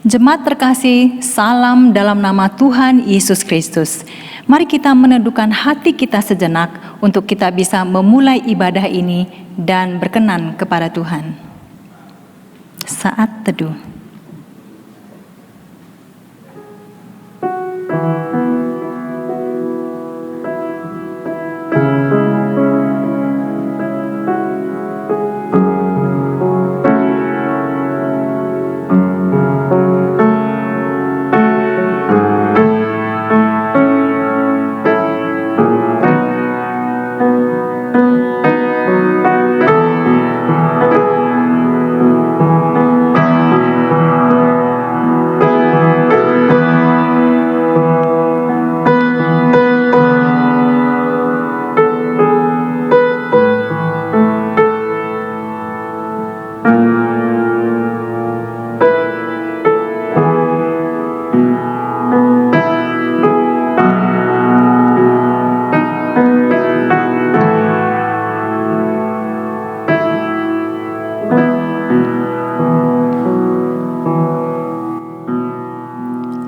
Jemaat terkasih, salam dalam nama Tuhan Yesus Kristus. Mari kita menundukkan hati kita sejenak untuk kita bisa memulai ibadah ini dan berkenan kepada Tuhan. Saat teduh.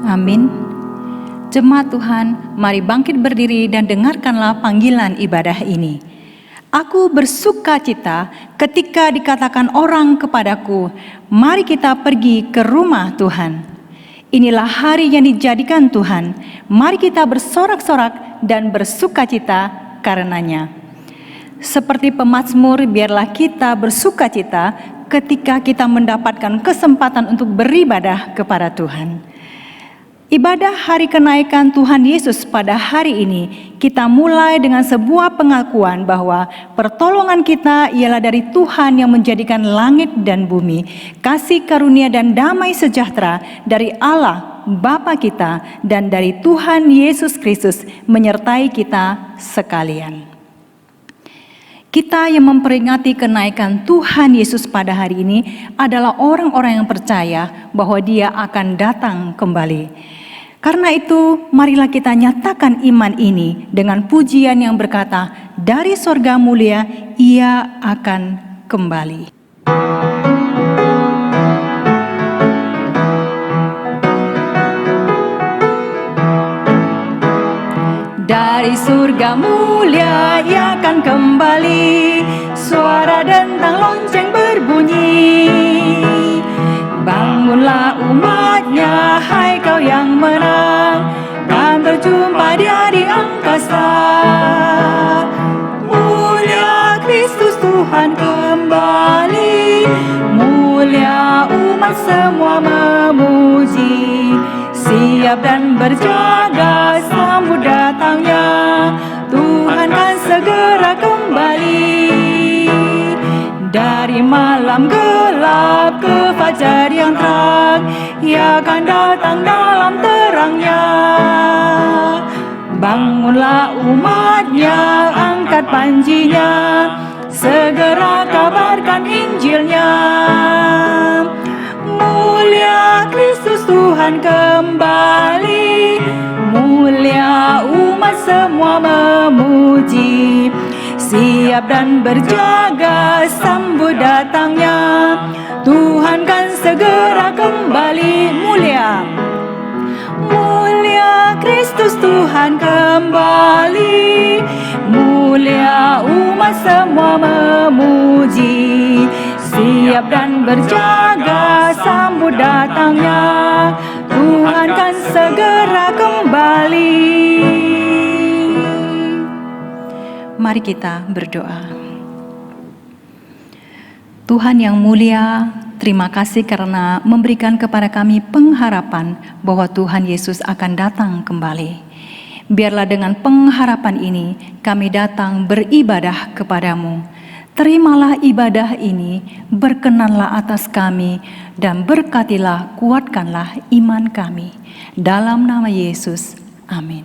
Amin. Jemaat Tuhan, mari bangkit berdiri dan dengarkanlah panggilan ibadah ini. Aku bersuka cita ketika dikatakan orang kepadaku, mari kita pergi ke rumah Tuhan. Inilah hari yang dijadikan Tuhan, mari kita bersorak-sorak dan bersuka cita karenanya. Seperti pemazmur, biarlah kita bersuka cita ketika kita mendapatkan kesempatan untuk beribadah kepada Tuhan. Ibadah hari kenaikan Tuhan Yesus pada hari ini, kita mulai dengan sebuah pengakuan bahwa pertolongan kita ialah dari Tuhan yang menjadikan langit dan bumi, kasih karunia dan damai sejahtera dari Allah Bapa kita dan dari Tuhan Yesus Kristus menyertai kita sekalian. Kita yang memperingati kenaikan Tuhan Yesus pada hari ini adalah orang-orang yang percaya bahwa Dia akan datang kembali. Karena itu, marilah kita nyatakan iman ini dengan pujian yang berkata, dari sorga mulia Ia akan kembali. Dari surga mulia Ia akan kembali, suara dendang lonceng berbunyi. Bangunlah umatnya, hai kau yang menang, kan berjumpa Dia di angkasa. Mulia Kristus Tuhan kembali, mulia umat semua memuji. Siap dan berjaga sambut datangnya, Tuhan kan segera kembali. Dari malam gelap ke fajar yang terang, Ia akan datang dalam terangnya. Bangunlah umatnya, angkat panjinya, segera kabarkan Injilnya. Mulia Kristus Tuhan kembali, mulia umat semua memuji. Siap dan berjaga sambut datangnya, Tuhan kan segera kembali. Mulia, mulia Kristus Tuhan kembali, mulia umat semua memuji. Siap dan berjaga sambut datangnya, Tuhan kan segera kembali. Mari kita berdoa. Tuhan yang mulia, terima kasih karena memberikan kepada kami pengharapan bahwa Tuhan Yesus akan datang kembali. Biarlah dengan pengharapan ini kami datang beribadah kepadamu. Terimalah ibadah ini, berkenanlah atas kami, dan berkatilah, kuatkanlah iman kami. Dalam nama Yesus, amin.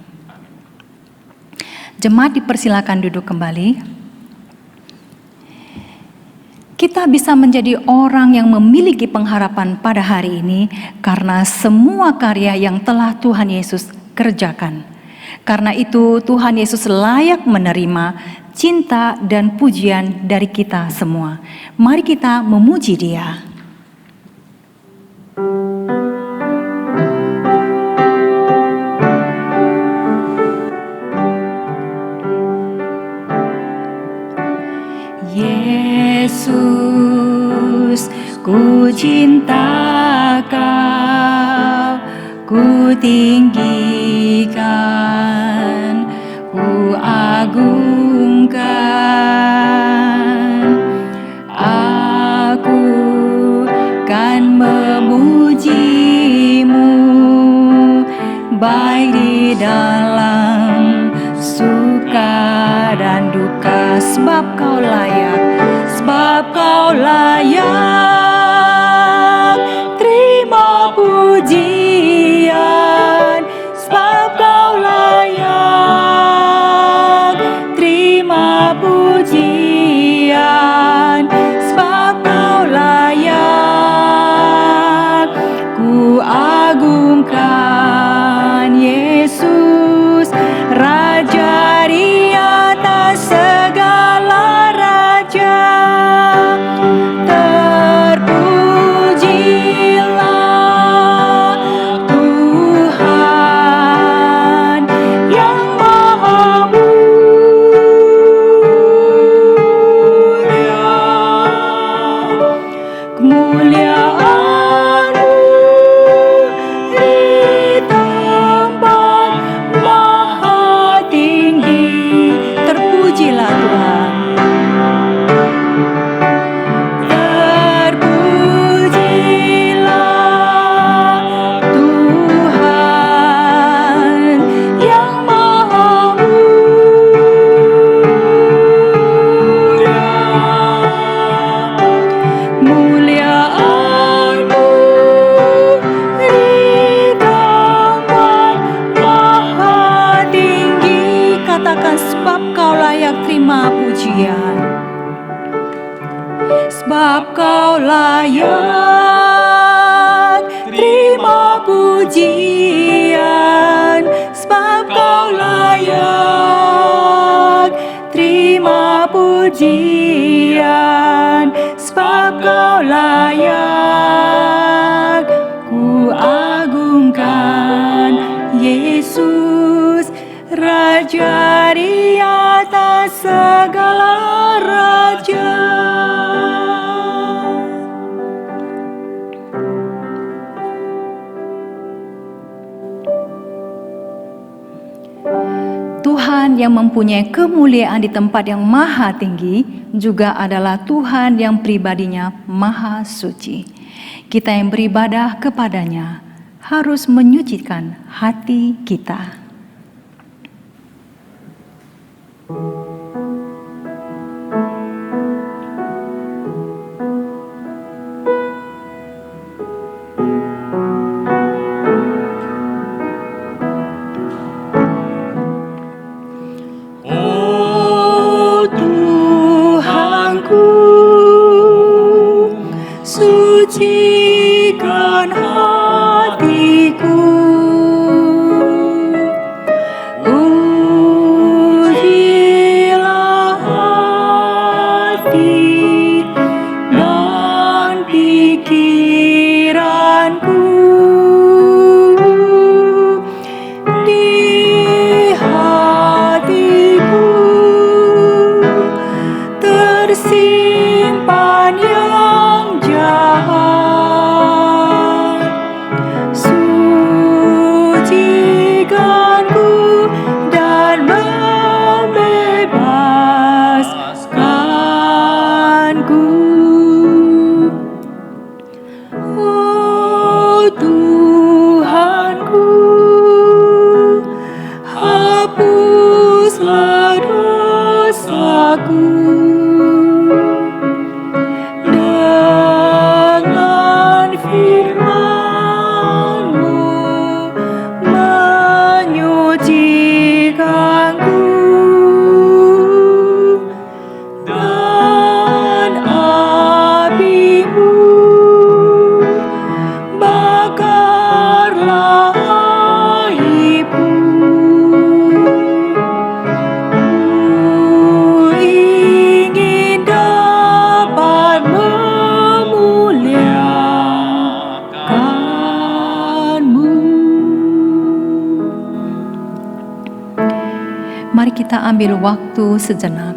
Jemaat dipersilakan duduk kembali. Kita bisa menjadi orang yang memiliki pengharapan pada hari ini karena semua karya yang telah Tuhan Yesus kerjakan. Karena itu Tuhan Yesus layak menerima cinta dan pujian dari kita semua. Mari kita memuji Dia. Yesus, ku cinta Kau, ku tinggikan, ku agungkan. Aku kan memuji-Mu, baik di dalam suka dan duka, sebab Kau layak, terima pujian, sebab Kau layak, terima pujian, sebab Kau layak. Ku agungkan Yesus, Raja di atas segala raja. Terpujilah Tuhan yang Maha Mulia. Kemuliaan-Mu di tempat maha tinggi. Terpujilah Tuhan. Terpujilah Tuhan yang Maha Mulia. Kemuliaan-Mu di tempat maha tinggi. Katakan, sebab Kau layak terima pujian, sebab Kau layak terima pujian, sebab Kau layak terima pujian, sebab Kau layak. Ku agungkan Yesus, Raja di atas segala raja. Tuhan yang mempunyai kemuliaan di tempat yang maha tinggi juga adalah Tuhan yang pribadinya maha suci. Kita yang beribadah kepadanya harus menyucikan hati kita. Oh Tuhanku, sucikan hatiku. Ujilah hati dan pikiranku. Di hatiku tersimpan yang jahat. Sucikanku dan membebaskanku. Oh Tuhanku, hapuslah dosaku. Dengan firman-Mu menyucikanku, dan api-Mu bakarlah aibku. Ku ingin dapat memuliakan-Mu. Mari kita ambil waktu sejenak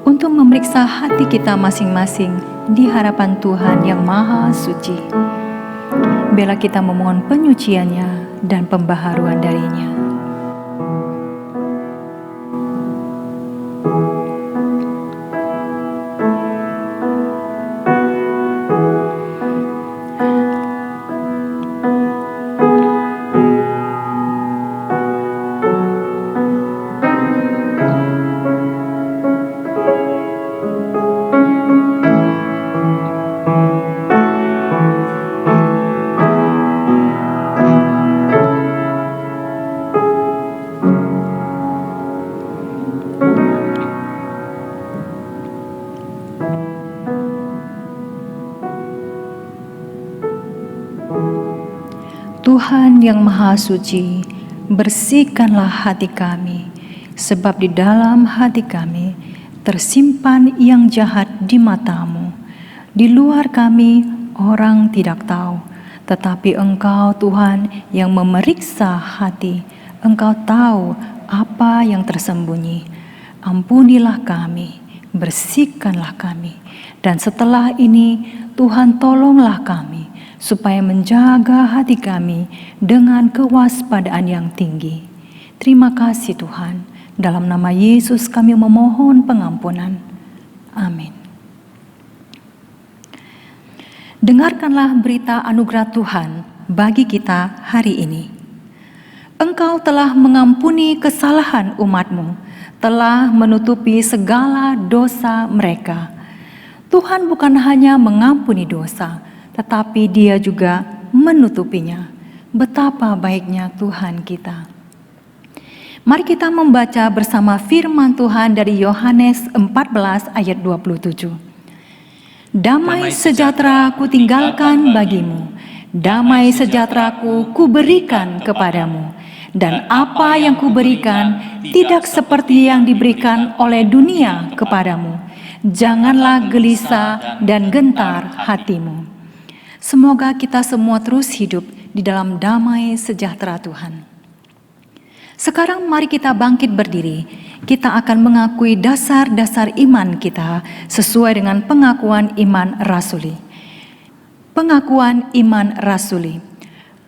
untuk memeriksa hati kita masing-masing di hadapan Tuhan yang Maha Suci. Biarlah kita memohon penyuciannya dan pembaharuan darinya. Tuhan yang Maha Suci, bersihkanlah hati kami, sebab di dalam hati kami tersimpan yang jahat di mata-Mu. Di luar kami orang tidak tahu, tetapi Engkau Tuhan yang memeriksa hati, Engkau tahu apa yang tersembunyi. Ampunilah kami, bersihkanlah kami, dan setelah ini Tuhan tolonglah kami, supaya menjaga hati kami dengan kewaspadaan yang tinggi. Terima kasih Tuhan, dalam nama Yesus kami memohon pengampunan. Amin. Dengarkanlah berita anugerah Tuhan bagi kita hari ini. Engkau telah mengampuni kesalahan umat-Mu, telah menutupi segala dosa mereka. Tuhan bukan hanya mengampuni dosa, tetapi Dia juga menutupinya. Betapa baiknya Tuhan kita. Mari kita membaca bersama firman Tuhan dari Yohanes 14 ayat 27. Damai sejahtera ku tinggalkan bagimu, damai sejahtera-Ku kuberikan kepadamu, dan apa yang kuberikan tidak seperti yang diberikan oleh dunia kepadamu. Janganlah gelisah dan gentar hatimu. Semoga kita semua terus hidup di dalam damai sejahtera Tuhan. Sekarang mari kita bangkit berdiri. Kita akan mengakui dasar-dasar iman kita sesuai dengan pengakuan iman rasuli. Pengakuan iman rasuli.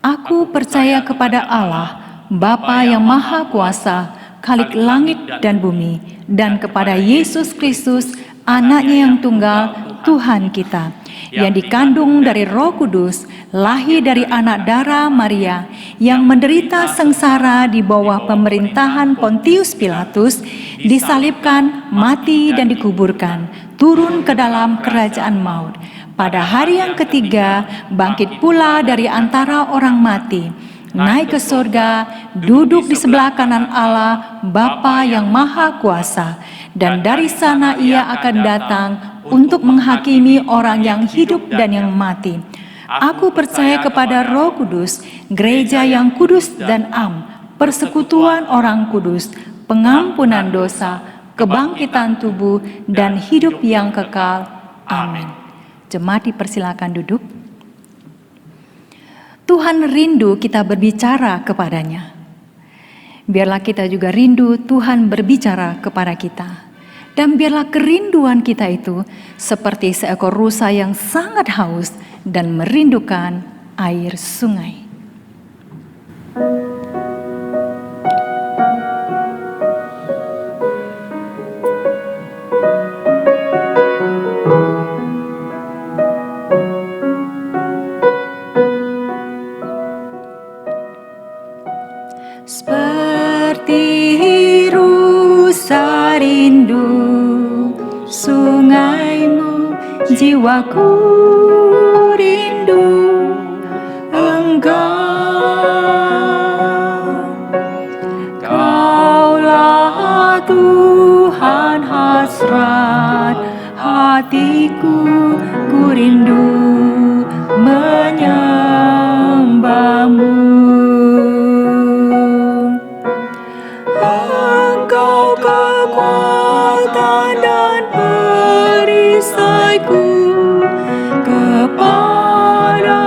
Aku percaya kepada Allah, Bapa yang Maha Kuasa, Khalik langit dan bumi, dan kepada Yesus Kristus, Anaknya yang tunggal, Tuhan kita, yang dikandung dari Roh Kudus, lahir dari anak darah Maria, yang menderita sengsara di bawah pemerintahan Pontius Pilatus, disalibkan, mati dan dikuburkan, turun ke dalam kerajaan maut. Pada hari yang ketiga, bangkit pula dari antara orang mati, naik ke surga, duduk di sebelah kanan Allah, Bapa yang Maha Kuasa, dan dari sana Ia akan datang untuk menghakimi orang yang hidup dan yang mati. Aku percaya kepada Roh Kudus, gereja yang kudus dan am, persekutuan orang kudus, pengampunan dosa, kebangkitan tubuh, dan hidup yang kekal. Amin. Jemaat dipersilakan duduk. Tuhan rindu kita berbicara kepadanya. Biarlah kita juga rindu Tuhan berbicara kepada kita. Dan biarlah kerinduan kita itu seperti seekor rusa yang sangat haus dan merindukan air sungai. Seperti rusa rindu sungaimu, jiwaku rindu Engkau. Kaulah Tuhan hasrat hatiku, ku rindu menyembah-Mu. Engkau kekuatan dan perisaiku, kepadamu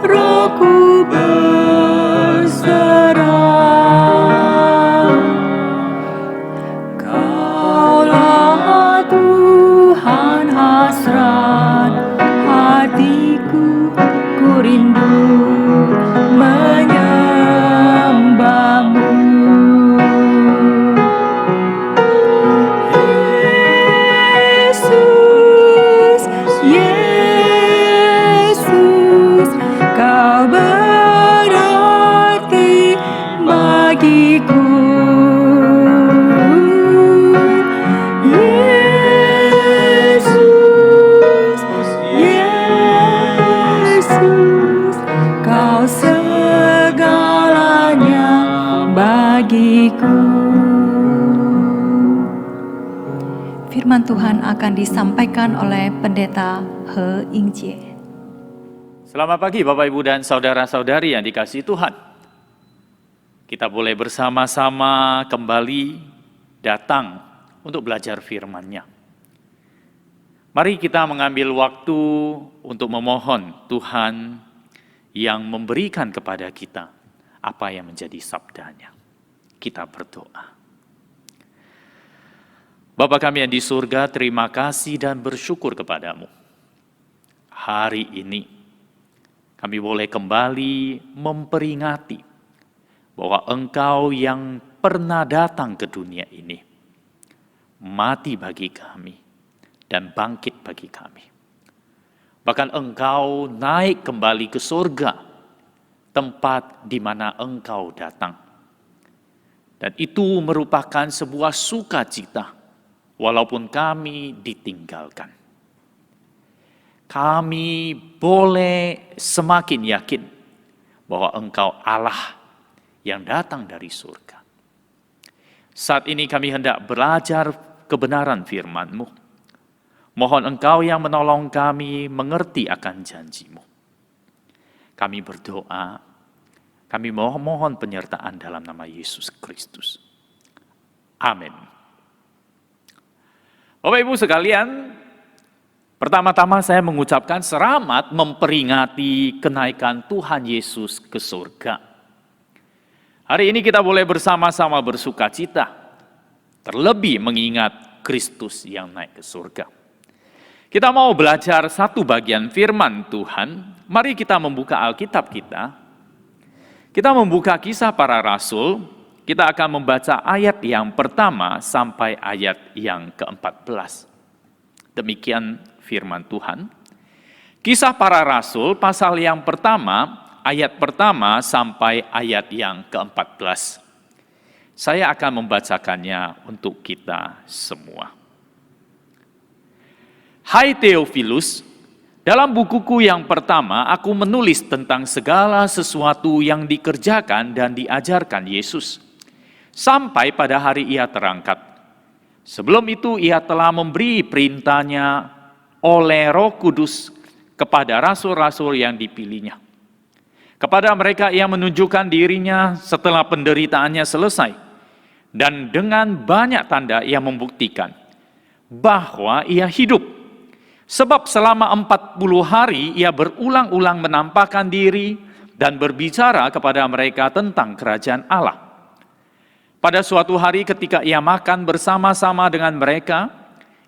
rohku berserah. Kaulah firman Tuhan akan disampaikan oleh Pendeta He Ingjie. Selamat pagi Bapak Ibu dan saudara-saudari yang dikasihi Tuhan. Kita boleh bersama-sama kembali datang untuk belajar firman-Nya. Mari kita mengambil waktu untuk memohon Tuhan yang memberikan kepada kita apa yang menjadi sabdanya. Kita berdoa. Bapa kami yang di surga, terima kasih dan bersyukur kepadamu. Hari ini kami boleh kembali memperingati bahwa Engkau yang pernah datang ke dunia ini, mati bagi kami dan bangkit bagi kami. Bahkan Engkau naik kembali ke surga, tempat di mana Engkau datang. Dan itu merupakan sebuah sukacita, walaupun kami ditinggalkan. Kami boleh semakin yakin bahwa Engkau Allah yang datang dari surga. Saat ini kami hendak belajar kebenaran firman-Mu. Mohon Engkau yang menolong kami mengerti akan janji-Mu. Kami berdoa, kami mohon penyertaan dalam nama Yesus Kristus. Amin. Bapak Ibu sekalian, pertama-tama saya mengucapkan selamat memperingati kenaikan Tuhan Yesus ke surga. Hari ini kita boleh bersama-sama bersukacita, terlebih mengingat Kristus yang naik ke surga. Kita mau belajar satu bagian firman Tuhan. Mari kita membuka Alkitab kita. Kita membuka Kisah Para Rasul. Kita akan membaca ayat yang pertama sampai ayat yang ke-14. Demikian firman Tuhan. Kisah Para Rasul pasal yang pertama, ayat pertama sampai ayat yang ke-14. Saya akan membacakannya untuk kita semua. Hai Theophilus, dalam bukuku yang pertama aku menulis tentang segala sesuatu yang dikerjakan dan diajarkan Yesus, sampai pada hari Ia terangkat. Sebelum itu Ia telah memberi perintahnya oleh Roh Kudus kepada rasul-rasul yang dipilihnya. Kepada mereka Ia menunjukkan dirinya setelah penderitaannya selesai, dan dengan banyak tanda Ia membuktikan bahwa Ia hidup. Sebab selama 40 hari Ia berulang-ulang menampakkan diri dan berbicara kepada mereka tentang kerajaan Allah. Pada suatu hari ketika Ia makan bersama-sama dengan mereka,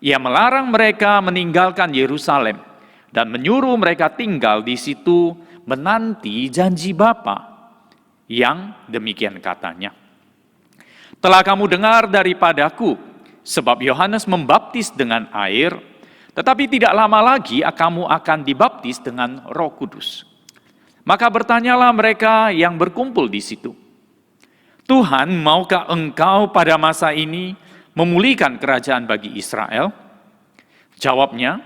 Ia melarang mereka meninggalkan Yerusalem dan menyuruh mereka tinggal di situ menanti janji Bapa, yang demikian katanya. Telah kamu dengar daripadaku, sebab Yohanes membaptis dengan air, tetapi tidak lama lagi kamu akan dibaptis dengan Roh Kudus. Maka bertanyalah mereka yang berkumpul di situ, Tuhan, maukah Engkau pada masa ini memulihkan kerajaan bagi Israel? Jawabnya,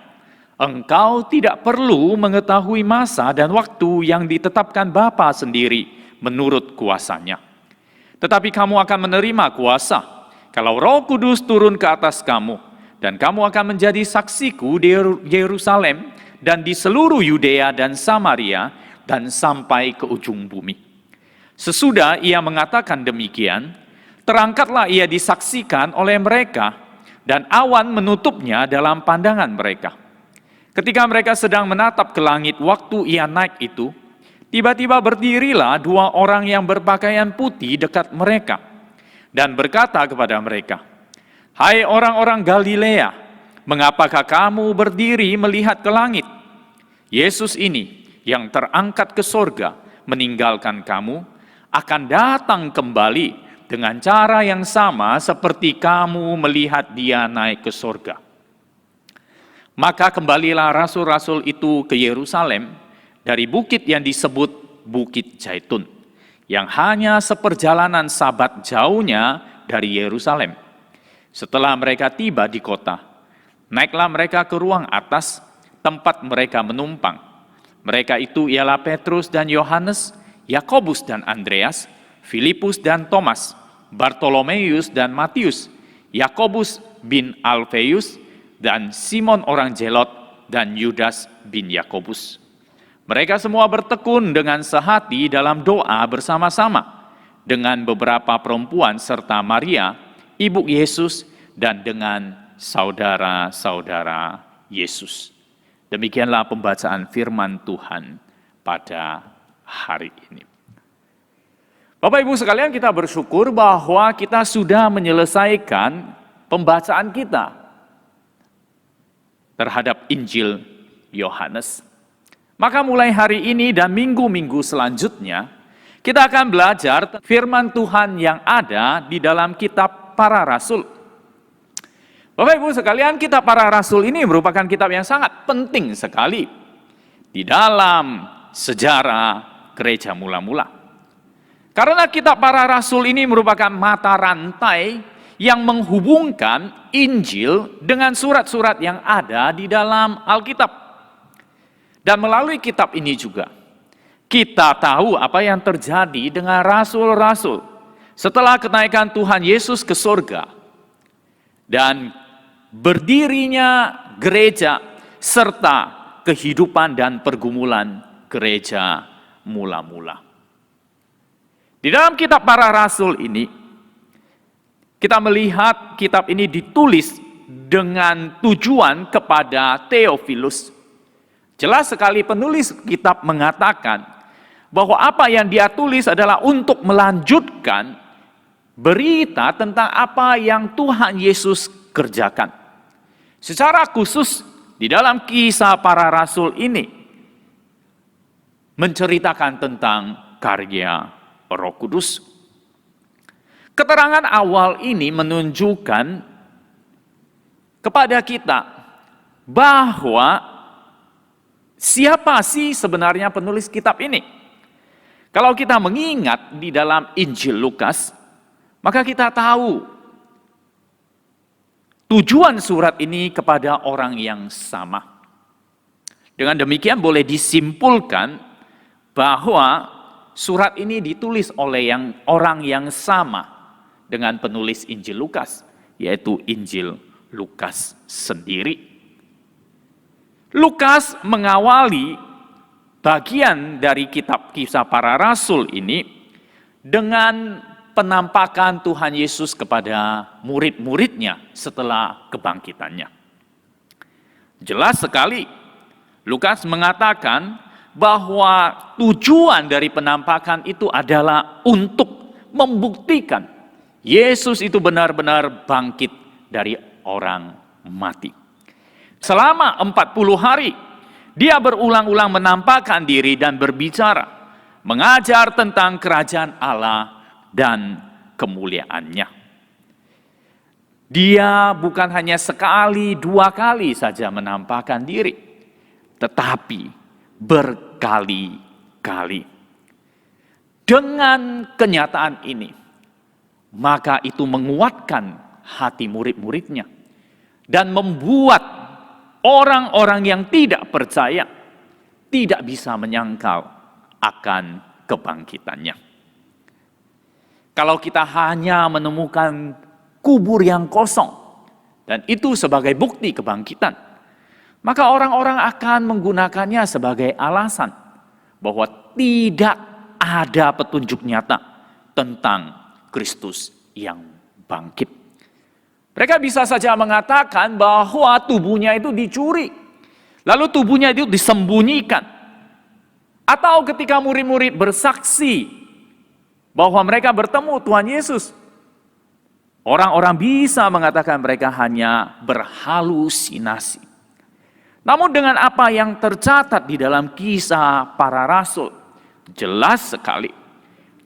Engkau tidak perlu mengetahui masa dan waktu yang ditetapkan Bapa sendiri menurut kuasanya. Tetapi kamu akan menerima kuasa kalau Roh Kudus turun ke atas kamu, dan kamu akan menjadi saksiku di Yerusalem dan di seluruh Yudea dan Samaria dan sampai ke ujung bumi. Sesudah Ia mengatakan demikian, terangkatlah Ia disaksikan oleh mereka, dan awan menutupnya dalam pandangan mereka. Ketika mereka sedang menatap ke langit waktu Ia naik itu, tiba-tiba berdirilah 2 orang yang berpakaian putih dekat mereka, dan berkata kepada mereka, Hai orang-orang Galilea, mengapakah kamu berdiri melihat ke langit? Yesus ini yang terangkat ke sorga meninggalkan kamu, akan datang kembali dengan cara yang sama seperti kamu melihat Dia naik ke sorga. Maka kembalilah rasul-rasul itu ke Yerusalem dari bukit yang disebut Bukit Zaitun, yang hanya seperjalanan sabat jauhnya dari Yerusalem. Setelah mereka tiba di kota, naiklah mereka ke ruang atas, tempat mereka menumpang. Mereka itu ialah Petrus dan Yohanes, Yakobus dan Andreas, Filipus dan Thomas, Bartolomeus dan Matius, Yakobus bin Alfeus, dan Simon orang Zelot, dan Yudas bin Yakobus. Mereka semua bertekun dengan sehati dalam doa bersama-sama dengan beberapa perempuan serta Maria, ibu Yesus, dan dengan saudara-saudara Yesus. Demikianlah pembacaan firman Tuhan pada hari ini. Bapak Ibu sekalian, kita bersyukur bahwa kita sudah menyelesaikan pembacaan kita terhadap Injil Yohanes. Maka mulai hari ini dan minggu-minggu selanjutnya, kita akan belajar firman Tuhan yang ada di dalam kitab Para Rasul. Bapak Ibu sekalian, kitab Para Rasul ini merupakan kitab yang sangat penting sekali di dalam sejarah gereja mula-mula. Karena kitab Para Rasul ini merupakan mata rantai yang menghubungkan Injil dengan surat-surat yang ada di dalam Alkitab. Dan melalui kitab ini juga, kita tahu apa yang terjadi dengan rasul-rasul setelah kenaikan Tuhan Yesus ke surga dan berdirinya gereja serta kehidupan dan pergumulan gereja mula-mula. Di dalam kitab Para Rasul ini, kita melihat kitab ini ditulis dengan tujuan kepada Theophilus. Jelas sekali penulis kitab mengatakan bahwa apa yang dia tulis adalah untuk melanjutkan berita tentang apa yang Tuhan Yesus kerjakan. Secara khusus di dalam kisah Para Rasul ini menceritakan tentang karya Roh Kudus. Keterangan awal ini menunjukkan kepada kita bahwa siapa sih sebenarnya penulis kitab ini? Kalau kita mengingat di dalam Injil Lukas, maka kita tahu tujuan surat ini kepada orang yang sama. Dengan demikian boleh disimpulkan bahwa surat ini ditulis oleh orang yang sama dengan penulis Injil Lukas, yaitu Injil Lukas sendiri. Lukas mengawali bagian dari kitab Kisah Para Rasul ini dengan penampakan Tuhan Yesus kepada murid-muridnya setelah kebangkitannya. Jelas sekali, Lukas mengatakan bahwa tujuan dari penampakan itu adalah untuk membuktikan Yesus itu benar-benar bangkit dari orang mati. Selama 40 hari, dia berulang-ulang menampakkan diri dan berbicara, mengajar tentang kerajaan Allah dan kemuliaannya. Dia bukan hanya sekali, 2 kali saja menampakkan diri, tetapi berkali-kali. Dengan kenyataan ini, maka itu menguatkan hati murid-muridnya dan membuat orang-orang yang tidak percaya tidak bisa menyangkal akan kebangkitannya. Kalau kita hanya menemukan kubur yang kosong dan itu sebagai bukti kebangkitan, maka orang-orang akan menggunakannya sebagai alasan bahwa tidak ada petunjuk nyata tentang Kristus yang bangkit. Mereka bisa saja mengatakan bahwa tubuhnya itu dicuri, lalu tubuhnya itu disembunyikan. Atau ketika murid-murid bersaksi bahwa mereka bertemu Tuhan Yesus, orang-orang bisa mengatakan mereka hanya berhalusinasi. Namun dengan apa yang tercatat di dalam Kisah Para Rasul, jelas sekali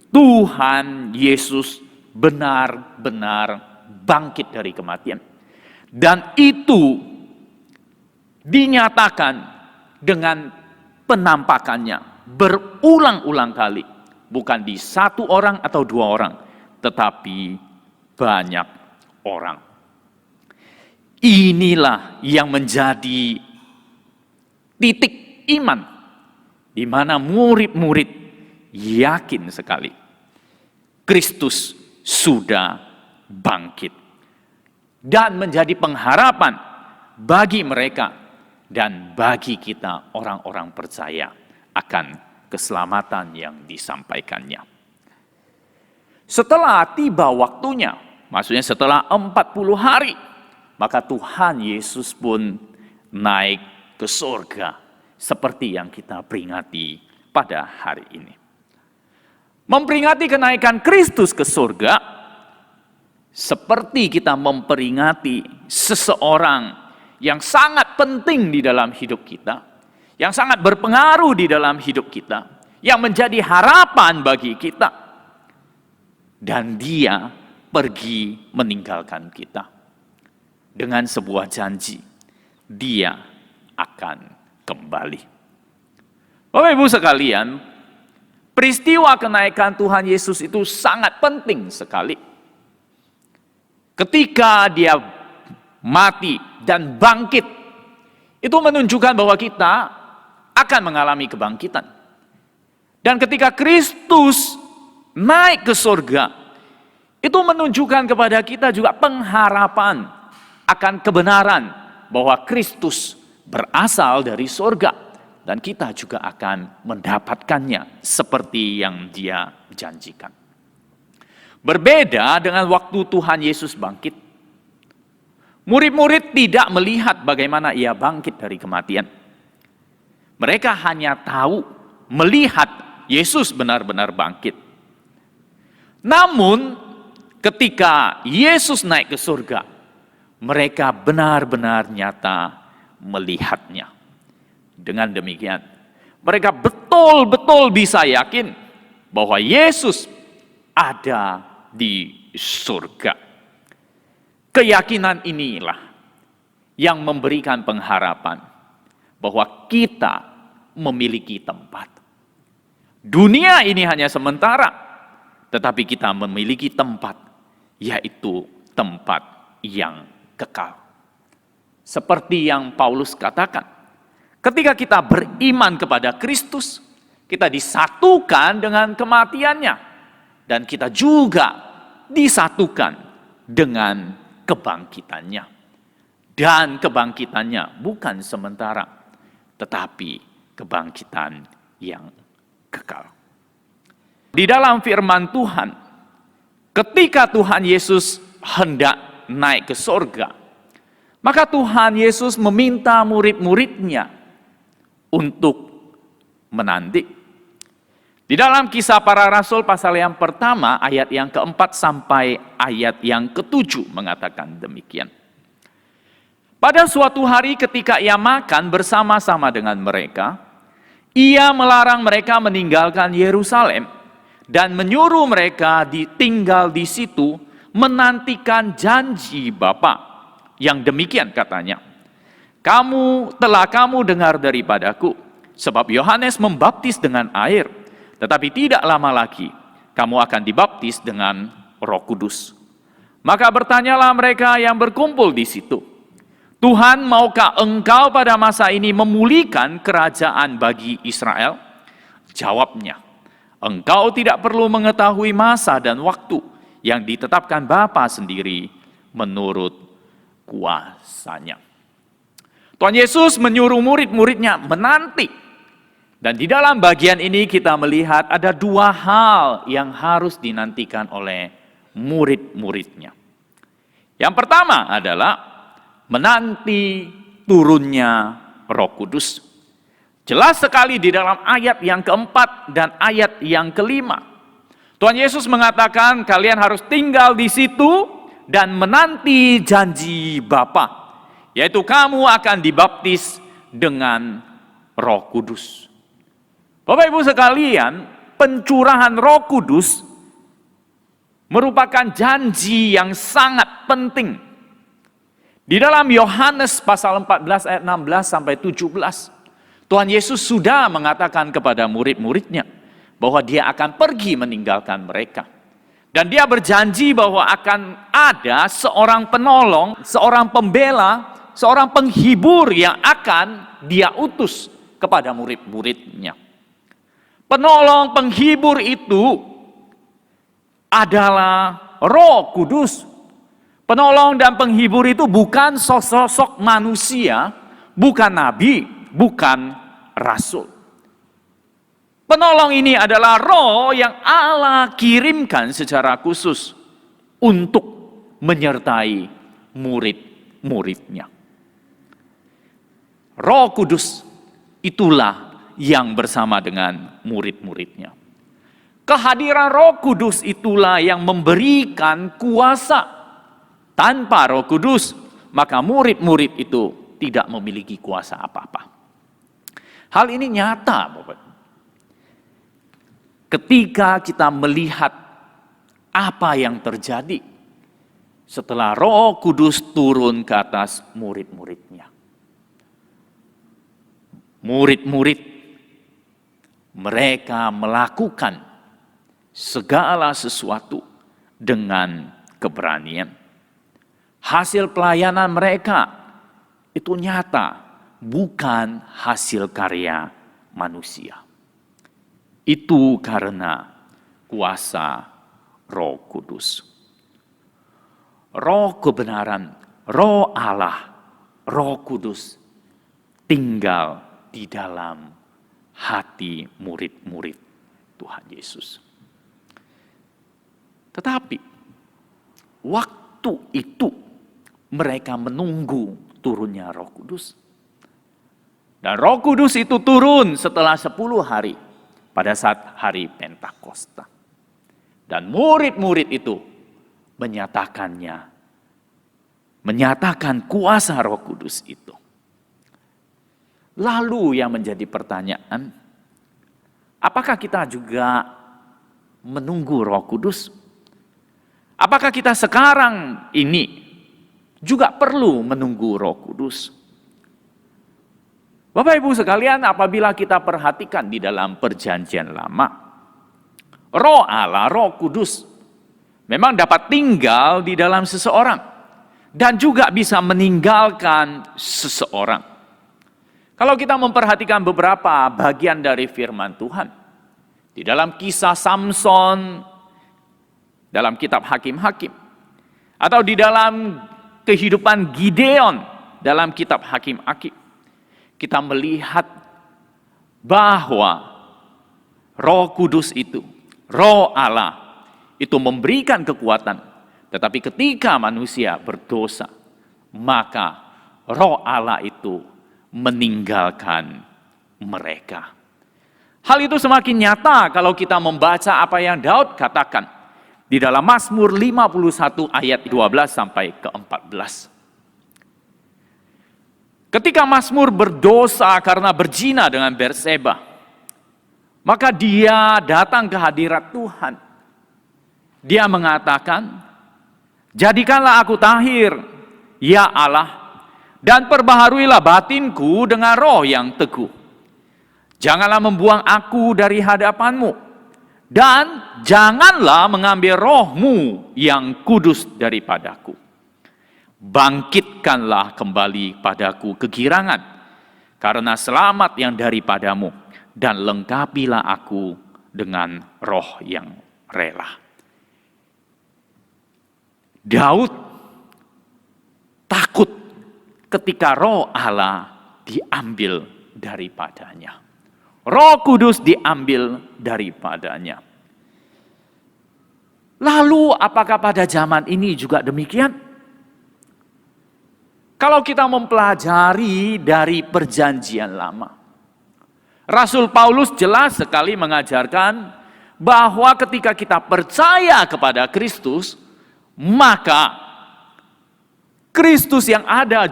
Tuhan Yesus benar-benar bangkit dari kematian. Dan itu dinyatakan dengan penampakannya berulang-ulang kali. Bukan di 1 orang atau 2 orang, tetapi banyak orang. Inilah yang menjadi titik iman, di mana murid-murid yakin sekali Kristus sudah bangkit. dan menjadi pengharapan bagi mereka dan bagi kita orang-orang percaya akan keselamatan yang disampaikannya. Setelah tiba waktunya, maksudnya setelah 40 hari, maka Tuhan Yesus pun naik ke surga seperti yang kita peringati pada hari ini. Memperingati kenaikan Kristus ke surga seperti kita memperingati seseorang yang sangat penting di dalam hidup kita, yang sangat berpengaruh di dalam hidup kita, yang menjadi harapan bagi kita, dan dia pergi meninggalkan kita dengan sebuah janji, dia akan kembali. Bapak Ibu sekalian, peristiwa kenaikan Tuhan Yesus itu sangat penting sekali. Ketika dia mati dan bangkit, itu menunjukkan bahwa kita akan mengalami kebangkitan. Dan ketika Kristus naik ke surga, itu menunjukkan kepada kita juga pengharapan akan kebenaran bahwa Kristus berasal dari surga dan kita juga akan mendapatkannya seperti yang dia janjikan. Berbeda dengan waktu Tuhan Yesus bangkit, murid-murid tidak melihat bagaimana ia bangkit dari kematian. Mereka hanya tahu, melihat Yesus benar-benar bangkit. Namun ketika Yesus naik ke surga, mereka benar-benar nyata melihatnya. Dengan demikian, mereka betul-betul bisa yakin bahwa Yesus ada di surga. Keyakinan inilah yang memberikan pengharapan bahwa kita memiliki tempat. Dunia ini hanya sementara, tetapi kita memiliki tempat, yaitu tempat yang kekal. Seperti yang Paulus katakan, ketika kita beriman kepada Kristus, kita disatukan dengan kematiannya, dan kita juga disatukan dengan kebangkitannya. Dan kebangkitannya bukan sementara, tetapi kebangkitan yang kekal. Di dalam firman Tuhan, ketika Tuhan Yesus hendak naik ke surga, maka Tuhan Yesus meminta murid-muridnya untuk menanti. Di dalam Kisah Para Rasul pasal yang pertama, ayat yang keempat sampai ayat yang ketujuh mengatakan demikian. Pada suatu hari ketika ia makan bersama-sama dengan mereka, ia melarang mereka meninggalkan Yerusalem dan menyuruh mereka tinggal di situ menantikan janji Bapa. Yang demikian katanya, telah kamu dengar daripadaku, sebab Yohanes membaptis dengan air, tetapi tidak lama lagi kamu akan dibaptis dengan Roh Kudus. Maka bertanyalah mereka yang berkumpul di situ, Tuhan, maukah engkau pada masa ini memulihkan kerajaan bagi Israel? Jawabnya, engkau tidak perlu mengetahui masa dan waktu yang ditetapkan Bapa sendiri menurut kuasanya. Tuhan Yesus menyuruh murid-muridnya menanti. Dan di dalam bagian ini kita melihat ada dua hal yang harus dinantikan oleh murid-muridnya. Yang pertama adalah menanti turunnya Roh Kudus. Jelas sekali di dalam ayat yang keempat dan ayat yang kelima. Tuhan Yesus mengatakan kalian harus tinggal di situ dan menanti janji Bapa, yaitu kamu akan dibaptis dengan Roh Kudus. Bapak Ibu sekalian, pencurahan Roh Kudus merupakan janji yang sangat penting. Di dalam Yohanes pasal 14 ayat 16 sampai 17, Tuhan Yesus sudah mengatakan kepada murid-muridnya bahwa dia akan pergi meninggalkan mereka. Dan dia berjanji bahwa akan ada seorang penolong, seorang pembela, seorang penghibur yang akan dia utus kepada murid-muridnya. Penolong penghibur itu adalah Roh Kudus. Penolong dan penghibur itu bukan sosok manusia, bukan nabi, bukan rasul. Penolong ini adalah roh yang Allah kirimkan secara khusus untuk menyertai murid-muridnya. Roh Kudus itulah yang bersama dengan murid-muridnya. Kehadiran Roh Kudus itulah yang memberikan kuasa. Tanpa Roh Kudus, maka murid-murid itu tidak memiliki kuasa apa-apa. Hal ini nyata, Bapak. Ketika kita melihat apa yang terjadi setelah Roh Kudus turun ke atas murid-muridnya. Murid-murid mereka melakukan segala sesuatu dengan keberanian. Hasil pelayanan mereka itu nyata, bukan hasil karya manusia. Itu karena kuasa Roh Kudus. Roh kebenaran, Roh Allah, Roh Kudus tinggal di dalam hati murid-murid Tuhan Yesus. Tetapi waktu itu mereka menunggu turunnya Roh Kudus. Dan Roh Kudus itu turun setelah 10 hari pada saat hari Pentakosta. Dan murid-murid itu menyatakan kuasa Roh Kudus itu. Lalu yang menjadi pertanyaan, apakah kita juga menunggu Roh Kudus? Apakah kita sekarang ini juga perlu menunggu Roh Kudus? Bapak Ibu sekalian, apabila kita perhatikan di dalam Perjanjian Lama, Roh Allah, Roh Kudus memang dapat tinggal di dalam seseorang dan juga bisa meninggalkan seseorang. Kalau kita memperhatikan beberapa bagian dari firman Tuhan, di dalam kisah Samson, dalam kitab Hakim-Hakim, atau di dalam kehidupan Gideon dalam kitab Hakim-Hakim, kita melihat bahwa Roh Kudus itu, Roh Allah itu memberikan kekuatan. Tetapi ketika manusia berdosa, maka Roh Allah itu meninggalkan mereka. Hal itu semakin nyata kalau kita membaca apa yang Daud katakan di dalam Mazmur 51 ayat 12 sampai ke 14. Ketika Mazmur berdosa karena berzina dengan Berseba, maka dia datang ke hadirat Tuhan. Dia mengatakan, "Jadikanlah aku tahir, ya Allah, dan perbaharuilah batinku dengan roh yang teguh. Janganlah membuang aku dari hadapan-Mu, dan janganlah mengambil roh-Mu yang kudus daripadaku. Bangkitkanlah kembali padaku kegirangan, karena selamat yang daripadamu, dan lengkapilah aku dengan roh yang rela." Daud takut ketika Roh Allah diambil daripadanya. Roh Kudus diambil daripadanya. Lalu apakah pada zaman ini juga demikian? Kalau kita mempelajari dari Perjanjian Lama, Rasul Paulus jelas sekali mengajarkan bahwa ketika kita percaya kepada Kristus, maka Kristus yang adalah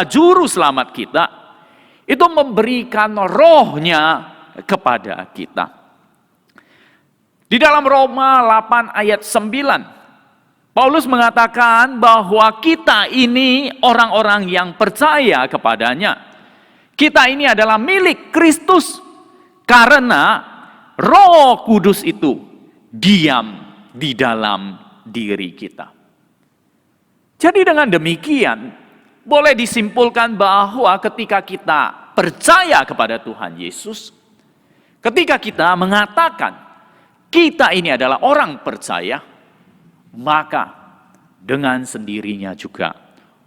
juru selamat kita, itu memberikan rohnya kepada kita. Di dalam Roma 8 ayat 9, Paulus mengatakan bahwa kita ini orang-orang yang percaya kepadanya. Kita ini adalah milik Kristus karena Roh Kudus itu diam di dalam diri kita. Jadi dengan demikian, boleh disimpulkan bahwa ketika kita percaya kepada Tuhan Yesus, ketika kita mengatakan kita ini adalah orang percaya, maka dengan sendirinya juga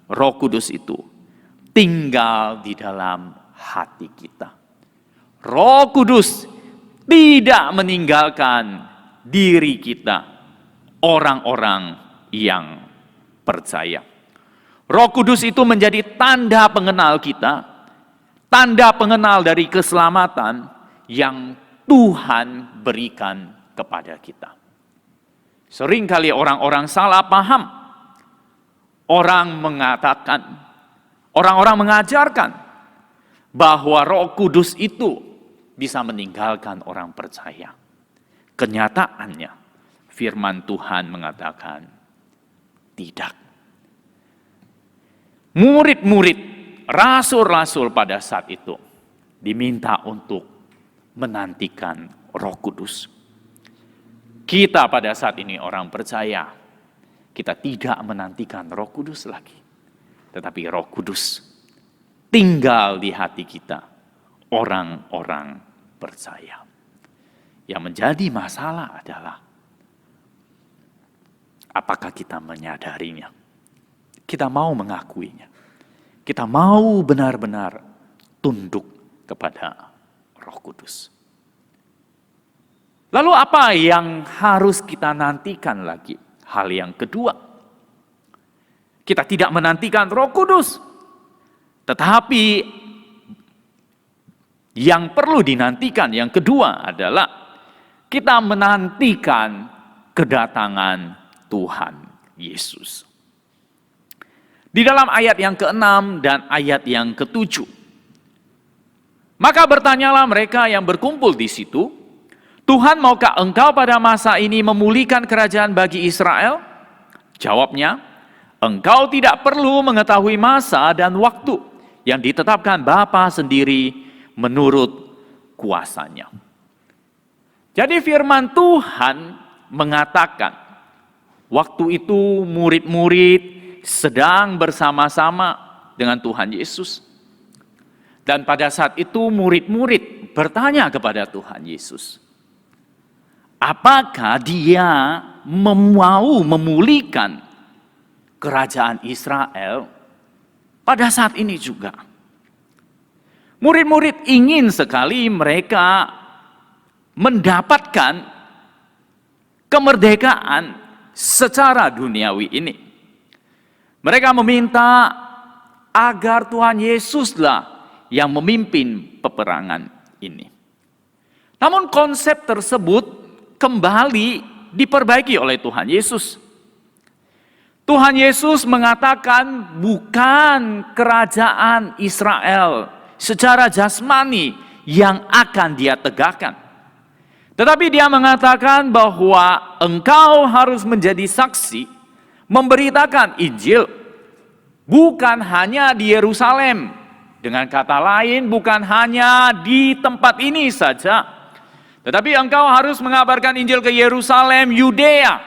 Roh Kudus itu tinggal di dalam hati kita. Roh Kudus tidak meninggalkan diri kita, orang-orang yang percaya. Roh Kudus itu menjadi tanda pengenal kita, tanda pengenal dari keselamatan yang Tuhan berikan kepada kita. Seringkali orang-orang salah paham. Orang mengatakan, orang-orang mengajarkan bahwa Roh Kudus itu bisa meninggalkan orang percaya. Kenyataannya, firman Tuhan mengatakan tidak. Murid-murid, rasul-rasul pada saat itu diminta untuk menantikan Roh Kudus. Kita pada saat ini orang percaya, kita tidak menantikan Roh Kudus lagi. Tetapi Roh Kudus tinggal di hati kita, orang-orang percaya. Yang menjadi masalah adalah, apakah kita menyadarinya? Kita mau mengakuinya. Kita mau benar-benar tunduk kepada Roh Kudus. Lalu apa yang harus kita nantikan lagi? Hal yang kedua, kita tidak menantikan Roh Kudus. Tetapi yang perlu dinantikan, yang kedua adalah kita menantikan kedatangan Tuhan Yesus. Di dalam ayat yang ke-6 dan ayat yang ke-7. Maka bertanyalah mereka yang berkumpul di situ, Tuhan, maukah engkau pada masa ini memulihkan kerajaan bagi Israel? Jawabnya, engkau tidak perlu mengetahui masa dan waktu yang ditetapkan Bapa sendiri menurut kuasanya. Jadi firman Tuhan mengatakan, waktu itu murid-murid sedang bersama-sama dengan Tuhan Yesus. Dan pada saat itu murid-murid bertanya kepada Tuhan Yesus, apakah dia mau memulihkan kerajaan Israel pada saat ini juga? Murid-murid ingin sekali mereka mendapatkan kemerdekaan secara duniawi ini. Mereka meminta agar Tuhan Yesuslah yang memimpin peperangan ini. Namun konsep tersebut kembali diperbaiki oleh Tuhan Yesus. Tuhan Yesus mengatakan bukan kerajaan Israel secara jasmani yang akan dia tegakkan. Tetapi dia mengatakan bahwa engkau harus menjadi saksi, memberitakan Injil, bukan hanya di Yerusalem. Dengan kata lain, bukan hanya di tempat ini saja. Tetapi engkau harus mengabarkan Injil ke Yerusalem, Yudea.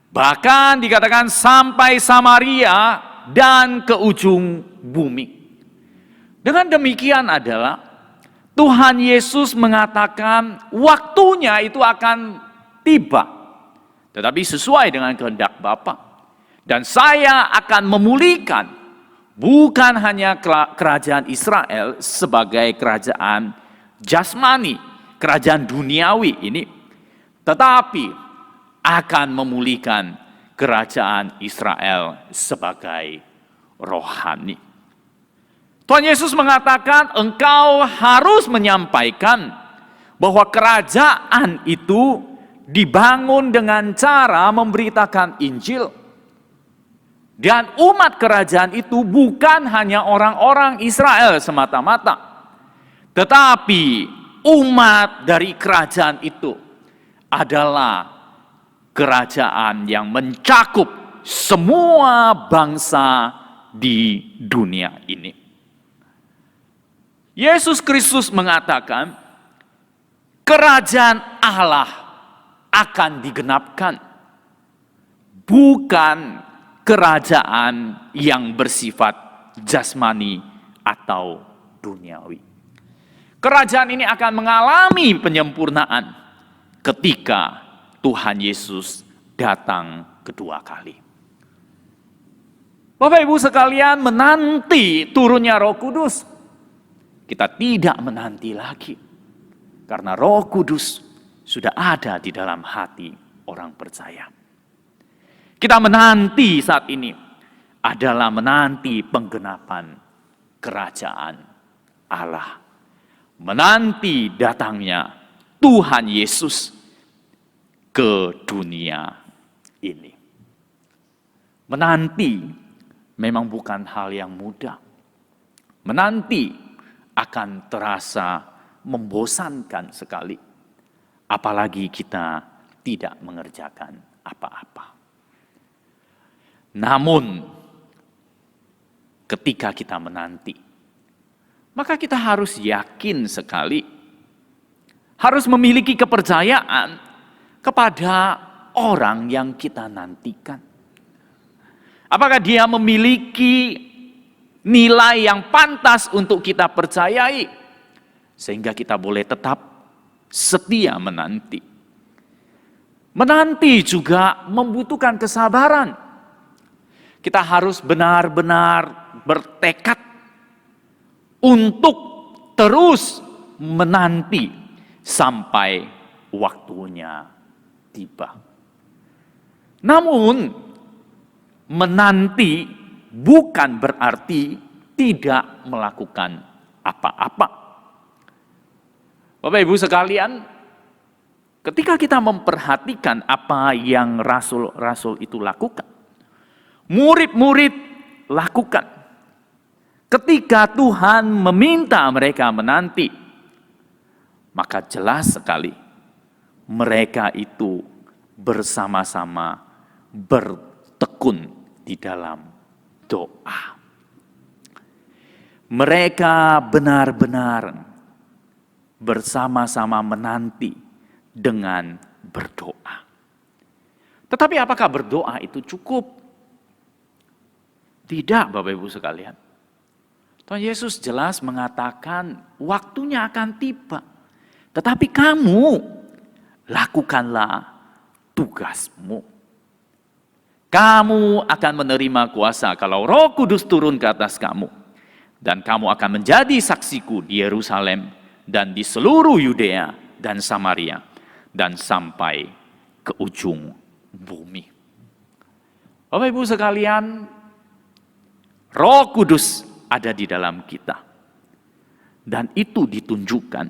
Bahkan dikatakan sampai Samaria dan ke ujung bumi. Dengan demikian adalah Tuhan Yesus mengatakan waktunya itu akan tiba. Tetapi sesuai dengan kehendak Bapa. Dan saya akan memulihkan bukan hanya kerajaan Israel sebagai kerajaan jasmani, kerajaan duniawi ini, tetapi akan memulihkan kerajaan Israel sebagai rohani. Tuhan Yesus mengatakan engkau harus menyampaikan bahwa kerajaan itu dibangun dengan cara memberitakan Injil. Dan umat kerajaan itu bukan hanya orang-orang Israel semata-mata, tetapi umat dari kerajaan itu adalah kerajaan yang mencakup semua bangsa di dunia ini. Yesus Kristus mengatakan kerajaan Allah akan digenapkan, bukan kerajaan yang bersifat jasmani atau duniawi. Kerajaan ini akan mengalami penyempurnaan ketika Tuhan Yesus datang kedua kali. Bapak Ibu sekalian, menanti turunnya Roh Kudus. Kita tidak menanti lagi. Karena Roh Kudus sudah ada di dalam hati orang percaya. Kita menanti saat ini adalah menanti penggenapan kerajaan Allah. Menanti datangnya Tuhan Yesus ke dunia ini. Menanti memang bukan hal yang mudah. Menanti akan terasa membosankan sekali. Apalagi kita tidak mengerjakan apa-apa. Namun, ketika kita menanti, maka kita harus yakin sekali, harus memiliki kepercayaan kepada orang yang kita nantikan. Apakah dia memiliki nilai yang pantas untuk kita percayai, sehingga kita boleh tetap setia menanti. Menanti juga membutuhkan kesabaran. Kita harus benar-benar bertekad untuk terus menanti sampai waktunya tiba. Namun, menanti bukan berarti tidak melakukan apa-apa. Bapak Ibu sekalian, ketika kita memperhatikan apa yang rasul-rasul itu lakukan, murid-murid lakukan. Ketika Tuhan meminta mereka menanti, maka jelas sekali mereka itu bersama-sama bertekun di dalam doa. Mereka benar-benar bersama-sama menanti dengan berdoa. Tetapi apakah berdoa itu cukup? Tidak, Bapak Ibu sekalian. Tuhan Yesus jelas mengatakan waktunya akan tiba. Tetapi kamu lakukanlah tugasmu. Kamu akan menerima kuasa kalau Roh Kudus turun ke atas kamu. Dan kamu akan menjadi saksiku di Yerusalem dan di seluruh Yudea dan Samaria dan sampai ke ujung bumi. Bapak Ibu sekalian, Roh Kudus ada di dalam kita. Dan itu ditunjukkan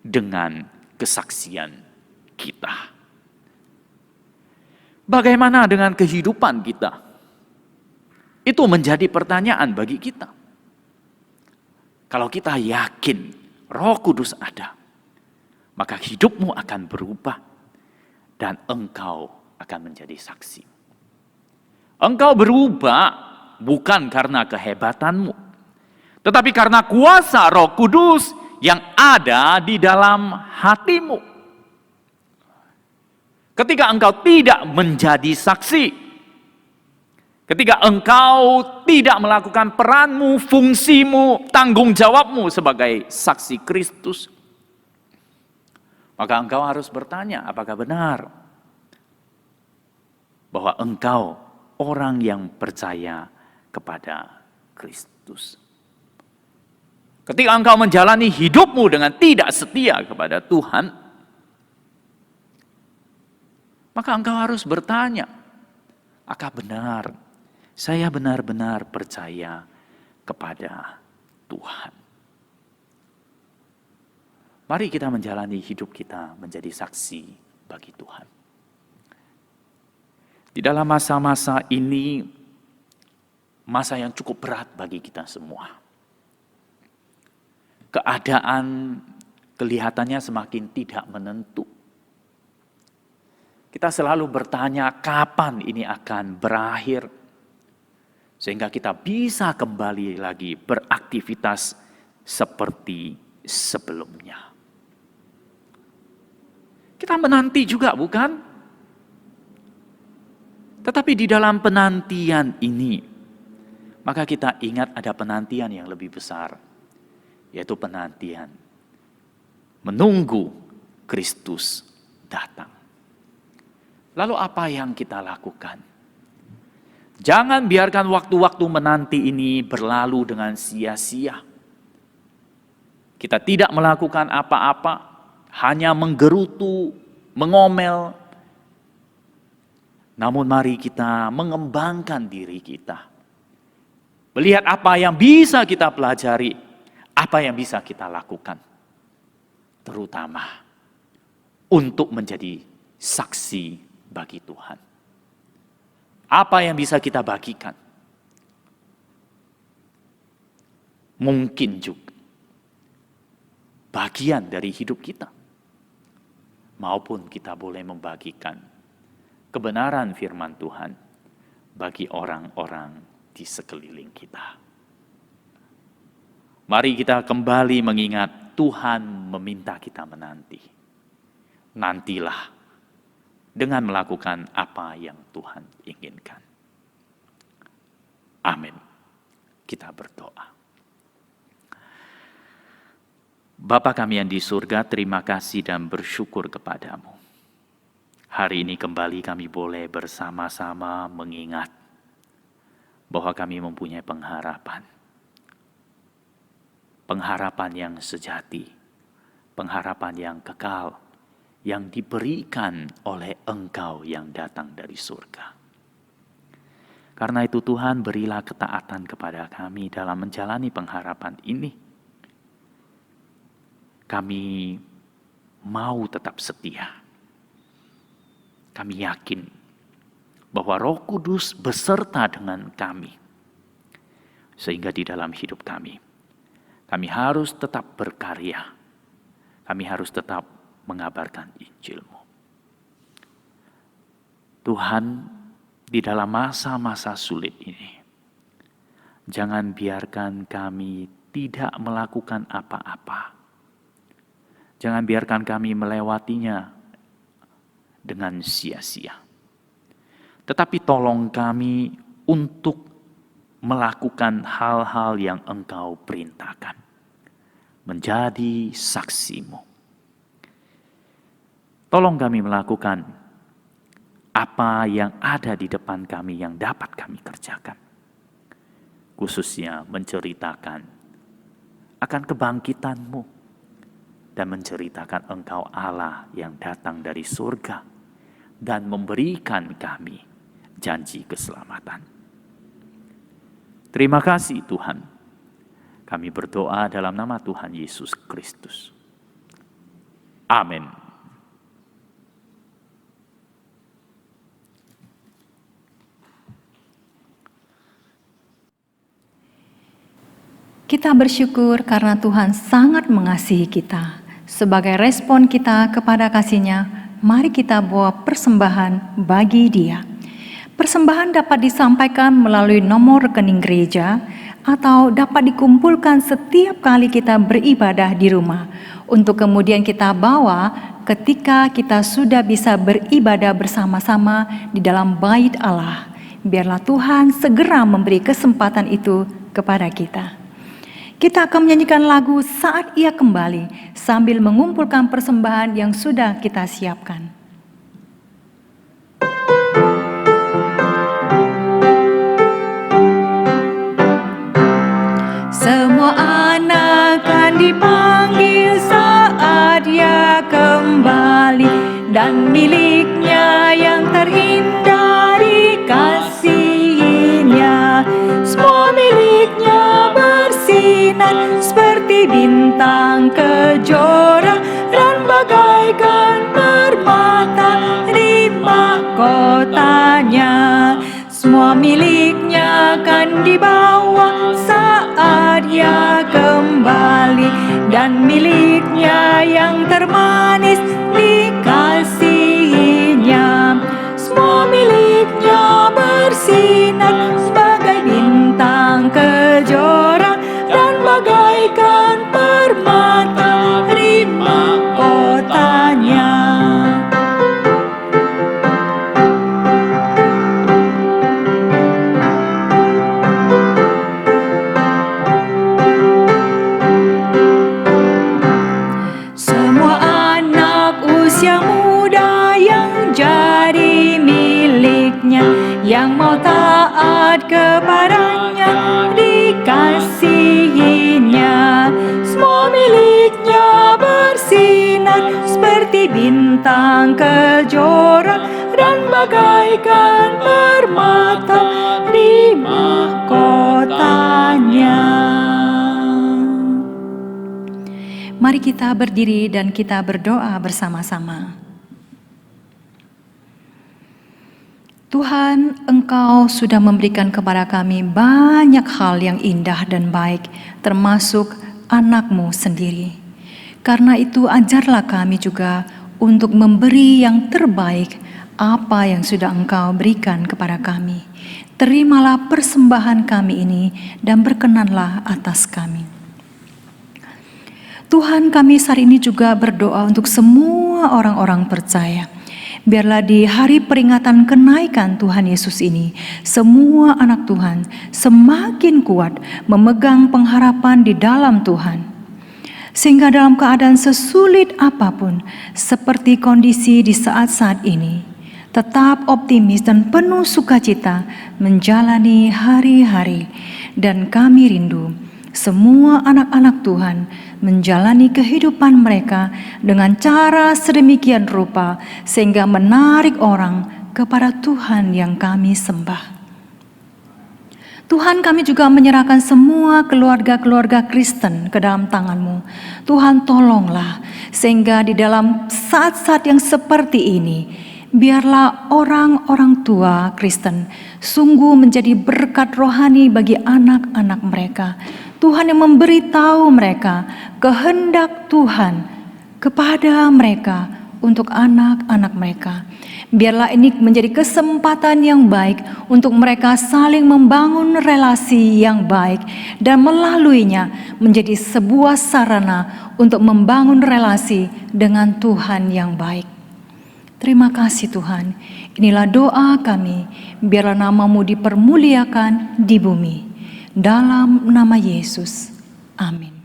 dengan kesaksian kita. Bagaimana dengan kehidupan kita? Itu menjadi pertanyaan bagi kita. Kalau kita yakin Roh Kudus ada, maka hidupmu akan berubah dan engkau akan menjadi saksi. Engkau berubah bukan karena kehebatanmu, tetapi karena kuasa Roh Kudus yang ada di dalam hatimu. Ketika engkau tidak menjadi saksi, ketika engkau tidak melakukan peranmu, fungsimu, tanggung jawabmu sebagai saksi Kristus, maka engkau harus bertanya, apakah benar bahwa engkau orang yang percaya kepada Kristus. Ketika engkau menjalani hidupmu dengan tidak setia kepada Tuhan, maka engkau harus bertanya, apakah benar saya benar-benar percaya kepada Tuhan? Mari kita menjalani hidup kita menjadi saksi bagi Tuhan. Di dalam masa-masa ini, masa yang cukup berat bagi kita semua. Keadaan kelihatannya semakin tidak menentu. Kita selalu bertanya kapan ini akan berakhir. Sehingga kita bisa kembali lagi beraktivitas seperti sebelumnya. Kita menanti juga, bukan? Tetapi di dalam penantian ini, maka kita ingat ada penantian yang lebih besar, yaitu penantian menunggu Kristus datang. Lalu apa yang kita lakukan? Jangan biarkan waktu-waktu menanti ini berlalu dengan sia-sia. Kita tidak melakukan apa-apa, hanya menggerutu, mengomel. Namun mari kita mengembangkan diri kita. Melihat apa yang bisa kita pelajari, apa yang bisa kita lakukan. Terutama untuk menjadi saksi bagi Tuhan. Apa yang bisa kita bagikan? Mungkin juga bagian dari hidup kita. Maupun kita boleh membagikan kebenaran firman Tuhan bagi orang-orang di sekeliling kita. Mari kita kembali mengingat Tuhan meminta kita menanti. Nantilah dengan melakukan apa yang Tuhan inginkan. Amin. Kita berdoa. Bapa kami yang di surga, terima kasih dan bersyukur kepadamu. Hari ini kembali kami boleh bersama-sama mengingat bahwa kami mempunyai pengharapan. Pengharapan yang sejati, pengharapan yang kekal, yang diberikan oleh Engkau yang datang dari surga. Karena itu Tuhan, berilah ketaatan kepada kami dalam menjalani pengharapan ini. Kami mau tetap setia. Kami yakin bahwa Roh Kudus beserta dengan kami. Sehingga di dalam hidup kami harus tetap berkarya. Kami harus tetap mengabarkan Injil-Mu. Tuhan, di dalam masa-masa sulit ini, jangan biarkan kami tidak melakukan apa-apa. Jangan biarkan kami melewatinya dengan sia-sia. Tetapi tolong kami untuk melakukan hal-hal yang Engkau perintahkan. Menjadi saksi-Mu. Tolong kami melakukan apa yang ada di depan kami yang dapat kami kerjakan. Khususnya menceritakan akan kebangkitan-Mu dan menceritakan Engkau Allah yang datang dari surga dan memberikan kami janji keselamatan. Terima kasih Tuhan. Kami berdoa dalam nama Tuhan Yesus Kristus. Amin. Kita bersyukur karena Tuhan sangat mengasihi kita. Sebagai respon kita kepada kasih-Nya, mari kita bawa persembahan bagi Dia. Persembahan dapat disampaikan melalui nomor rekening gereja atau dapat dikumpulkan setiap kali kita beribadah di rumah untuk kemudian kita bawa ketika kita sudah bisa beribadah bersama-sama di dalam bait Allah. Biarlah Tuhan segera memberi kesempatan itu kepada kita. Kita akan menyanyikan lagu Saat Ia Kembali sambil mengumpulkan persembahan yang sudah kita siapkan. Semua anak akan dipanggil saat Ia kembali, dan miliknya yang terhindar dikasihinya. Semua miliknya bersinar seperti bintang kejora dan bagaikan permata di mahkotanya. Semua miliknya akan dibawa saat Ia kembali, dan miliknya yang termanis dikasihinya. Semua miliknya bersinar sebagai bintang kejora dan bagaikan permata di mahkotanya. Semua anak usia muda yang jadi miliknya, yang mau taat kiranya dikasihinya. Semua miliknya bersinar seperti bintang kejora dan bagaikan permata di mahkotanya. Mari kita berdiri dan kita berdoa bersama-sama. Tuhan, Engkau sudah memberikan kepada kami banyak hal yang indah dan baik, termasuk anak-Mu sendiri. Karena itu ajarlah kami juga untuk memberi yang terbaik apa yang sudah Engkau berikan kepada kami. Terimalah persembahan kami ini dan berkenanlah atas kami. Tuhan, kami saat ini juga berdoa untuk semua orang-orang percaya. Biarlah di hari peringatan kenaikan Tuhan Yesus ini, semua anak Tuhan semakin kuat memegang pengharapan di dalam Tuhan. Sehingga dalam keadaan sesulit apapun, seperti kondisi di saat-saat ini, tetap optimis dan penuh sukacita menjalani hari-hari. Dan kami rindu semua anak-anak Tuhan menjalani kehidupan mereka dengan cara sedemikian rupa sehingga menarik orang kepada Tuhan yang kami sembah. Tuhan, kami juga menyerahkan semua keluarga-keluarga Kristen ke dalam tangan-Mu. Tuhan, tolonglah sehingga di dalam saat-saat yang seperti ini, biarlah orang-orang tua Kristen sungguh menjadi berkat rohani bagi anak-anak mereka. Tuhan yang memberitahu mereka kehendak Tuhan kepada mereka untuk anak-anak mereka. Biarlah ini menjadi kesempatan yang baik untuk mereka saling membangun relasi yang baik dan melaluinya menjadi sebuah sarana untuk membangun relasi dengan Tuhan yang baik. Terima kasih Tuhan. Inilah doa kami, biarlah nama-Mu dipermuliakan di bumi. Dalam nama Yesus, amin.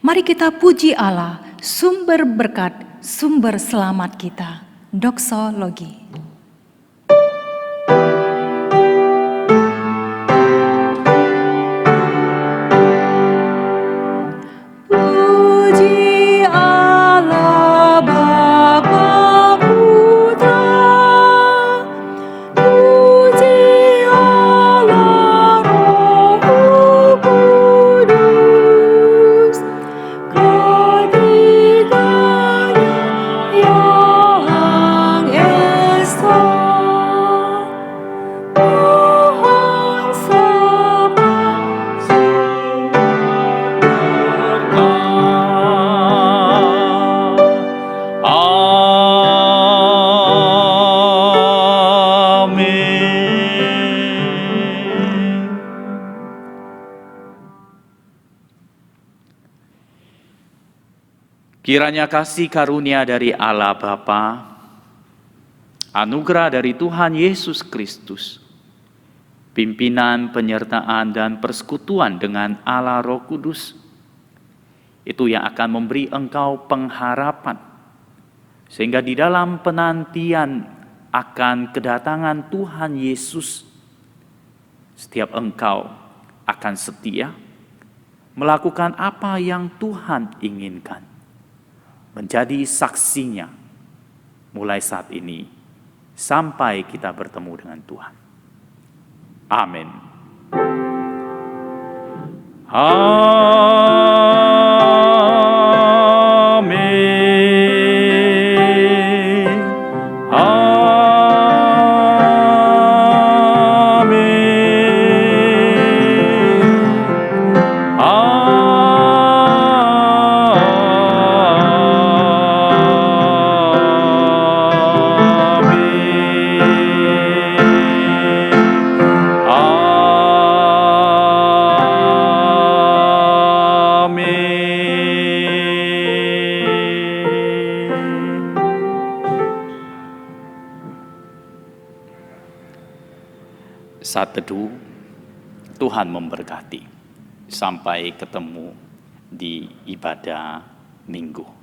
Mari kita puji Allah, sumber berkat, sumber selamat kita. Doksologi. Kiranya kasih karunia dari Allah Bapa, anugerah dari Tuhan Yesus Kristus, pimpinan, penyertaan, dan persekutuan dengan Allah Roh Kudus, itu yang akan memberi engkau pengharapan, sehingga di dalam penantian akan kedatangan Tuhan Yesus, setiap engkau akan setia melakukan apa yang Tuhan inginkan, menjadi saksinya mulai saat ini sampai kita bertemu dengan Tuhan. Amin. Amin. Saat teduh, Tuhan memberkati. Sampai ketemu di ibadah Minggu.